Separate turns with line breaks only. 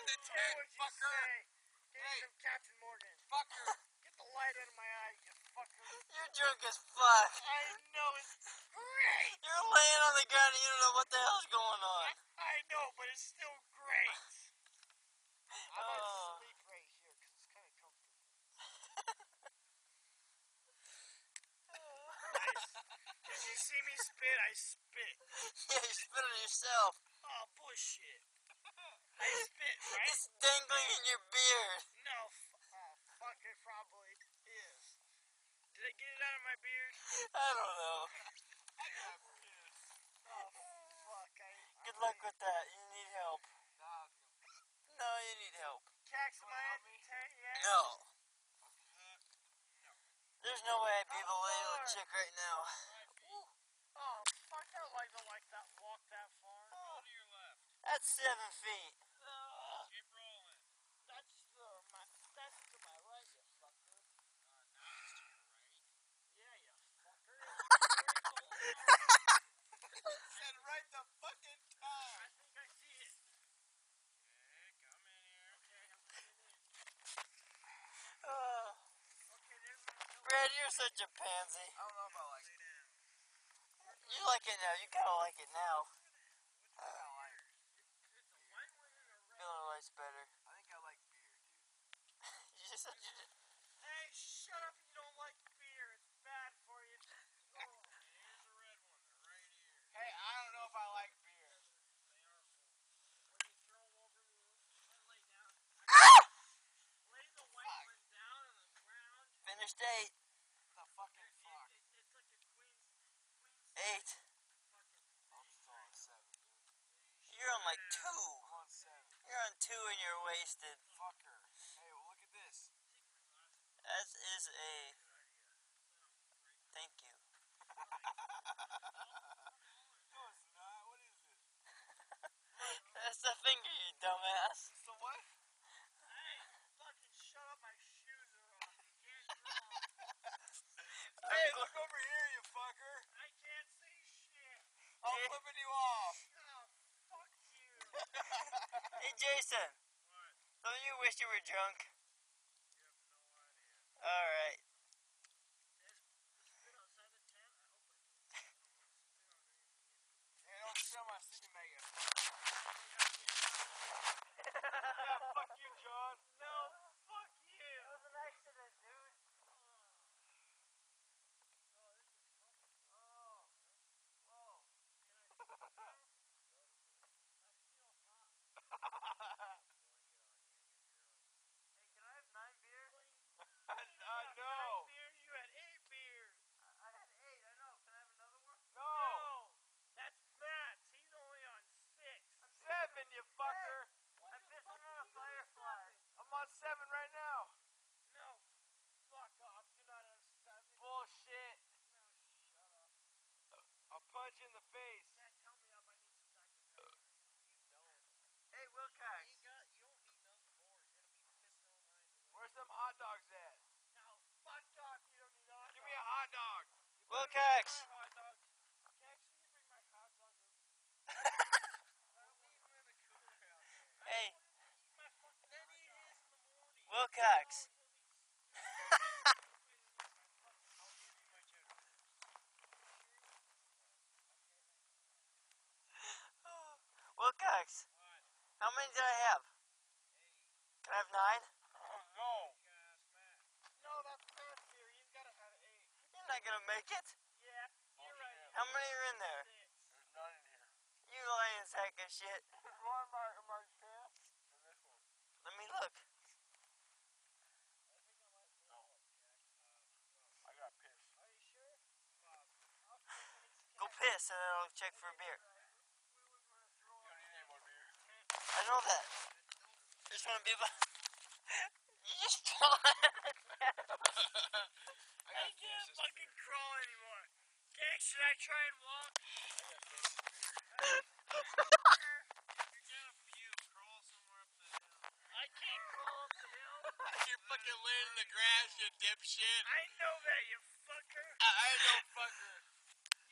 the tent, fucker.
Give me some Captain Morgan.
Fucker.
Get the light out of my eye, you fucker.
You're drunk as fuck.
I know, it's great.
You're laying on the ground and you don't know what the hell's going on.
I know, but it's still great. I might sleep right here because it's kind of comfortable. Did you see me spit? I spit.
Yeah, you spit on yourself.
Oh, bullshit. I spit, right?
It's dangling in your beard.
No, fuck, it probably is. Did I get it out of my beard?
I don't know.
Oh, fuck.
Good luck with that. You need help. No, you need help.
Cax, am I at the tent yet?
No. There's no way I'd be able to lay on a chick right now.
Oh, fuck, I don't like that. Walk that far.
Roll to your left.
That's 7 feet.
Keep rolling.
That's to my right, you fucker.
Now it's to your right.
Yeah, you fucker.
Said right the fucking time.
I think I see it.
Okay, come in here.
Okay, I'm coming in. Okay, there's my...
Brad, you're such a pansy.
I don't know if I like it.
You like it now. You kind of like it now.
I don't like it.
It's a white one and a red.
Miller Lite's better.
I think I like beer, dude.
You just said you did.
Hey, shut up, you don't like beer. It's bad for you. Oh.
Here's a red one. They're right here.
Hey, I don't know if I like beer.
They are full.
When you throw them over me and lay down. Lay the white one down on the ground.
Finished 8.
The fucking fuck.
It's like a queen's
8.
I'm still on 7, dude.
You're on like 2.
I'm on 7.
You're on 2 and you're wasted.
Fucker. Hey, well, look at this.
That is a... Thank you.
No, it's not. What is it?
That's the finger, you dumbass.
It's the what?
Hey, fucking shut up, my shoes are off. You can't draw.
Hey, look over here, you fucker.
I can't see shit.
I'm flipping you off.
Oh, fuck you.
Hey, Jason.
What?
Don't you wish you were drunk?
You have no idea.
Alright.
Spit outside the tent? I hope I do.
Hey, don't steal my sleeping bag. Yeah,
Yeah,
fuck you, John.
no, fuck you.
That was an accident, dude. Hey, can I have 9 beers?
I know.
9 beers? You had 8 beers.
I had 8, I know. Can I have another one?
No.
That's Matt's. He's only on 6.
7, you fucker.
I'm pissing on a firefly.
I'm on 7 right now.
No, fuck off. You're not on 7.
Bullshit.
No, shut up.
I'll punch you in the face.
Dad, tell me up. I need some Dr. Pepper. You don't.
Hey, Wilcox.
You don't need nothing more. You're going to be pissing all night.
Where's them hot dogs at?
No, fuck off. You don't need hot
Give me a hot dog.
Wilcox.
hot dogs. Cax, can you bring my hot dog over?
I'll leave them in the cooler house.
Hey,
Eat my fucking
Then
hot
eat
dog.
his in the morning.
Wilcox.
I'll give you my cheddar.
Wilcox.
What?
How many did I have? Can I have 9?
Oh, no. You gotta ask Matt.
No, that's Matt's beer. He's got to have 8.
You're not gonna make it.
Yeah, you're right.
How many are in there?
6.
There's none in here.
You lying sack of shit.
There's one in my pants. And this one.
Let me look.
I got pissed.
Are you sure?
Go piss and then I'll check for a beer.
You don't need any more beer.
I know that. I just want to be able. You just fell
I
I
got
can't
pissed.
fucking crawl anymore. Cax, should I try and walk?
I got pissed.